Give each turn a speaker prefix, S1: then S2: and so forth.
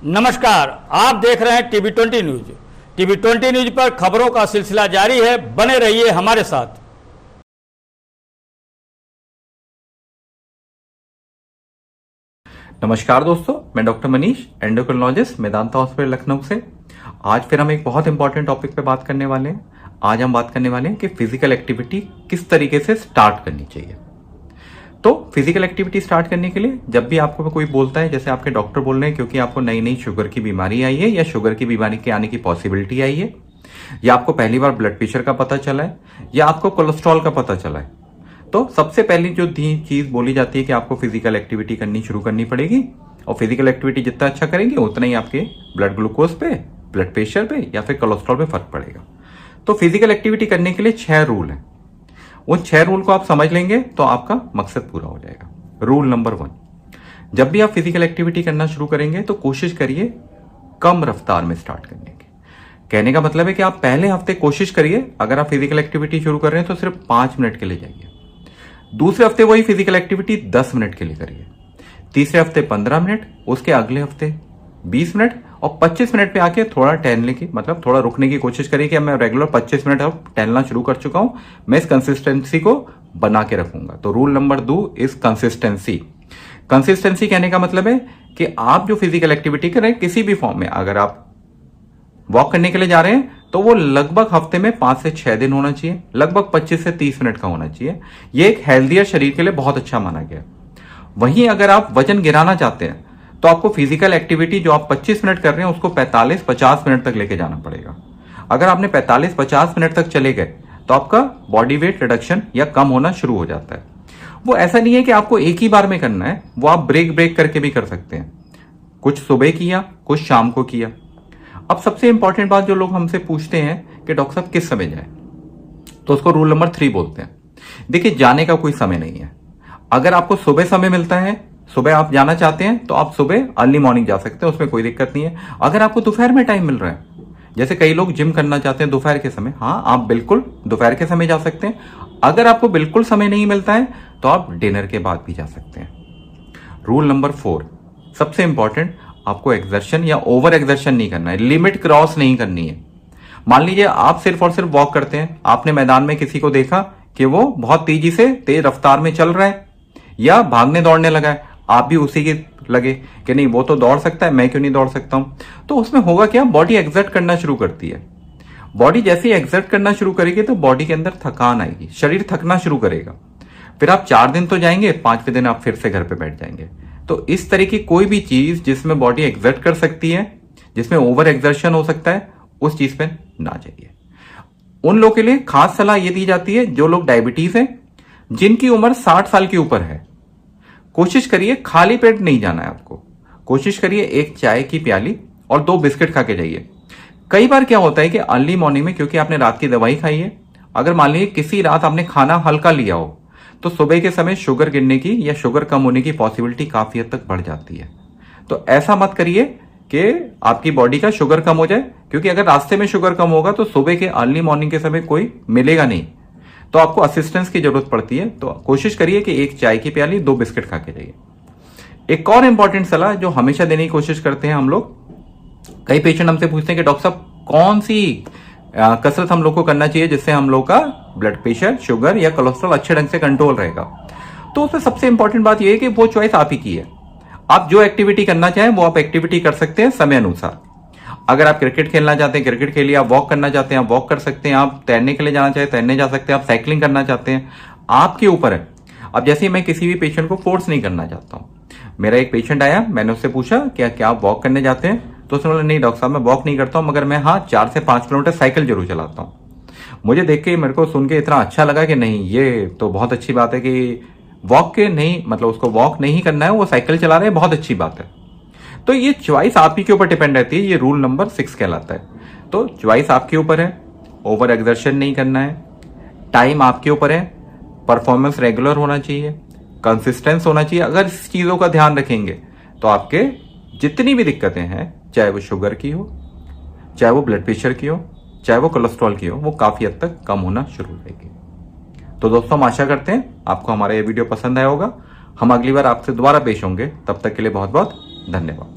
S1: नमस्कार, आप देख रहे हैं टीवी 20 न्यूज। टीवी 20 न्यूज पर खबरों का सिलसिला जारी है, बने रहिए हमारे साथ।
S2: नमस्कार दोस्तों, मैं doctor Manish, endocrinologist, Medanta hospital Lucknow से। आज फिर हम एक बहुत इंपॉर्टेंट टॉपिक पे बात करने वाले हैं। आज हम बात करने वाले हैं कि फिजिकल एक्टिविटी किस तरीके से स्टार्ट करनी चाहिए। तो फिजिकल एक्टिविटी स्टार्ट करने के लिए जब भी आपको कोई बोलता है, जैसे आपके डॉक्टर बोल रहे हैं क्योंकि आपको नई नई शुगर की बीमारी आई है या शुगर की बीमारी के आने की पॉसिबिलिटी आई है, या आपको पहली बार ब्लड प्रेशर का पता चला है, या आपको कोलेस्ट्रॉल का पता चला है, तो सबसे पहली जो चीज बोली जाती है कि आपको फिजिकल एक्टिविटी करनी शुरू करनी पड़ेगी। और फिजिकल एक्टिविटी जितना अच्छा करेंगे उतना ही आपके ब्लड ग्लूकोज पे, ब्लड प्रेशर पे या फिर कोलेस्ट्रॉल पे फर्क पड़ेगा। तो फिजिकल एक्टिविटी करने के लिए 6 रूल हैं। उन 6 रूल को आप समझ लेंगे तो आपका मकसद पूरा हो जाएगा। रूल नंबर 1, जब भी आप फिजिकल एक्टिविटी करना शुरू करेंगे तो कोशिश करिए कम रफ्तार में स्टार्ट करने की। कहने का मतलब है कि आप पहले हफ्ते कोशिश करिए, अगर आप फिजिकल एक्टिविटी शुरू कर रहे हैं तो सिर्फ 5 मिनट के लिए जाइए। दूसरे हफ्ते वही फिजिकल एक्टिविटी 10 मिनट के लिए करिए। तीसरे हफ्ते 15 मिनट, उसके अगले हफ्ते 20 मिनट, और 25 मिनट पे आके थोड़ा टहलने की, मतलब थोड़ा रुकने की कोशिश करिए कि मैं रेगुलर 25 मिनट अब टहलना शुरू कर चुका हूं, मैं इस कंसिस्टेंसी को बना के रखूंगा। तो rule number 2 is consistency. Consistency कहने का मतलब है कि आप जो फिजिकल एक्टिविटी कर रहे हैं किसी भी फॉर्म में, अगर आप वॉक करने के लिए जा रहे हैं तो वो लगभग हफ्ते में 5 से 6 दिन होना चाहिए, लगभग 25 से 30 मिनट का होना चाहिए। ये एक हेल्दियर शरीर के लिए बहुत अच्छा माना गया। वहीं अगर आप वजन गिराना चाहते हैं तो आपको फिजिकल एक्टिविटी जो आप 25 मिनट कर रहे हैं उसको 45-50 मिनट तक लेके जाना पड़ेगा। अगर आपने 45-50 मिनट तक चले गए तो आपका बॉडी वेट रिडक्शन या कम होना शुरू हो जाता है। वो ऐसा नहीं है कि आपको एक ही बार में करना है, वो आप ब्रेक करके भी कर सकते हैं। कुछ सुबह किया, कुछ शाम को किया। अब सबसे इंपॉर्टेंट बात जो लोग हमसे पूछते हैं कि डॉक्टर साहब किस समय जाए, तो उसको रूल नंबर 3 बोलते हैं। देखिए, जाने का कोई समय नहीं है। अगर आपको सुबह समय मिलता है, सुबह आप जाना चाहते हैं तो आप सुबह अर्ली मॉर्निंग जा सकते हैं, उसमें कोई दिक्कत नहीं है। अगर आपको दोपहर में टाइम मिल रहा है, जैसे कई लोग जिम करना चाहते हैं दोपहर के समय, हाँ आप बिल्कुल दोपहर के समय जा सकते हैं। अगर आपको बिल्कुल समय नहीं मिलता है तो आप डिनर के बाद भी जा सकते हैं। रूल नंबर 4 सबसे इंपॉर्टेंट, आपको एक्सर्शन या ओवर एक्सर्शन नहीं करना है, लिमिट क्रॉस नहीं करनी है। मान लीजिए आप सिर्फ और सिर्फ वॉक करते हैं, आपने मैदान में किसी को देखा कि वो बहुत तेजी से तेज रफ्तार में चल रहा है या भागने दौड़ने लगा है, आप भी उसी के लगे कि नहीं वो तो दौड़ सकता है, मैं क्यों नहीं दौड़ सकता हूं। तो उसमें होगा क्या, बॉडी एक्सर्ट करना शुरू करती है। बॉडी जैसे ही एक्सर्ट करना शुरू करेगी तो बॉडी के अंदर थकान आएगी, शरीर थकना शुरू करेगा। फिर आप 4 दिन तो जाएंगे, 5वें दिन आप फिर से घर पे बैठ जाएंगे। तो इस तरह की कोई भी चीज जिसमें बॉडी एक्सर्ट कर सकती है, जिसमें ओवर एक्सर्शन हो सकता है, उस चीज पे ना जाइए। उन लोगों के लिए खास सलाह यह दी जाती है जो लोग डायबिटीज है, जिनकी उम्र 60 साल के ऊपर है। कोशिश करिए खाली पेट नहीं जाना है आपको। कोशिश करिए एक चाय की प्याली और 2 बिस्किट खा के जाइए। कई बार क्या होता है कि अर्ली मॉर्निंग में, क्योंकि आपने रात की दवाई खाई है, अगर मान लीजिए किसी रात आपने खाना हल्का लिया हो तो सुबह के समय शुगर गिरने की या शुगर कम होने की पॉसिबिलिटी काफी हद तक बढ़ जाती है। तो ऐसा मत करिए कि आपकी बॉडी का शुगर कम हो जाए, क्योंकि अगर रास्ते में शुगर कम होगा तो सुबह के अर्ली मॉर्निंग के समय कोई मिलेगा नहीं, तो आपको असिस्टेंस की जरूरत पड़ती है। तो कोशिश करिए कि एक चाय की प्याली, 2 बिस्किट खा के जाइए। एक और इंपॉर्टेंट सलाह जो हमेशा देने की कोशिश करते हैं हम लोग, कई पेशेंट हमसे पूछते हैं कि डॉक्टर साहब कौन सी कसरत हम लोग को करना चाहिए जिससे हम लोग का ब्लड प्रेशर, शुगर या कोलेस्ट्रॉल अच्छे ढंग से कंट्रोल रहेगा। तो उसमें सबसे इंपॉर्टेंट बात यह है कि वो चॉइस आप ही की है। आप जो एक्टिविटी करना चाहें वो आप एक्टिविटी कर सकते हैं समय अनुसार। अगर आप क्रिकेट खेलना चाहते हैं क्रिकेट खेलिए, आप वॉक करना चाहते हैं आप वॉक कर सकते हैं, आप तैरने के लिए जाना चाहते हैं तैरने जा सकते हैं, आप साइकिलिंग करना चाहते हैं, आपके ऊपर है। अब जैसे मैं किसी भी पेशेंट को फोर्स नहीं करना चाहता हूं। मेरा एक पेशेंट आया, मैंने उससे पूछा क्या आप वॉक करने जाते हैं, तो उसने बोला नहीं डॉक्टर साहब मैं वॉक नहीं करता हूं, मगर मैं हाँ 4 से 5 किलोमीटर साइकिल जरूर चलाता हूं। मुझे देख के, मेरे को सुन के इतना अच्छा लगा कि नहीं ये तो बहुत अच्छी बात है कि वॉक के नहीं, मतलब उसको वॉक नहीं करना है, वो साइकिल चला रहे हैं, बहुत अच्छी बात है। तो ये चॉइस आप ही के ऊपर डिपेंड रहती है। ये रूल नंबर 6 कहलाता है। तो चॉइस आपके ऊपर है, ओवर एक्सर्शन नहीं करना है, टाइम आपके ऊपर है, परफॉर्मेंस रेगुलर होना चाहिए, कंसिस्टेंस होना चाहिए। अगर इस चीजों का ध्यान रखेंगे तो आपके जितनी भी दिक्कतें हैं, चाहे वो शुगर की हो, चाहे वो ब्लड प्रेशर की हो, चाहे वो कोलेस्ट्रॉल की हो, वो काफी हद तक कम होना शुरू हो जाएगी। तो दोस्तों, हम आशा करते हैं आपको हमारा ये वीडियो पसंद आया होगा। हम अगली बार आपसे दोबारा पेश होंगे, तब तक के लिए बहुत बहुत धन्यवाद।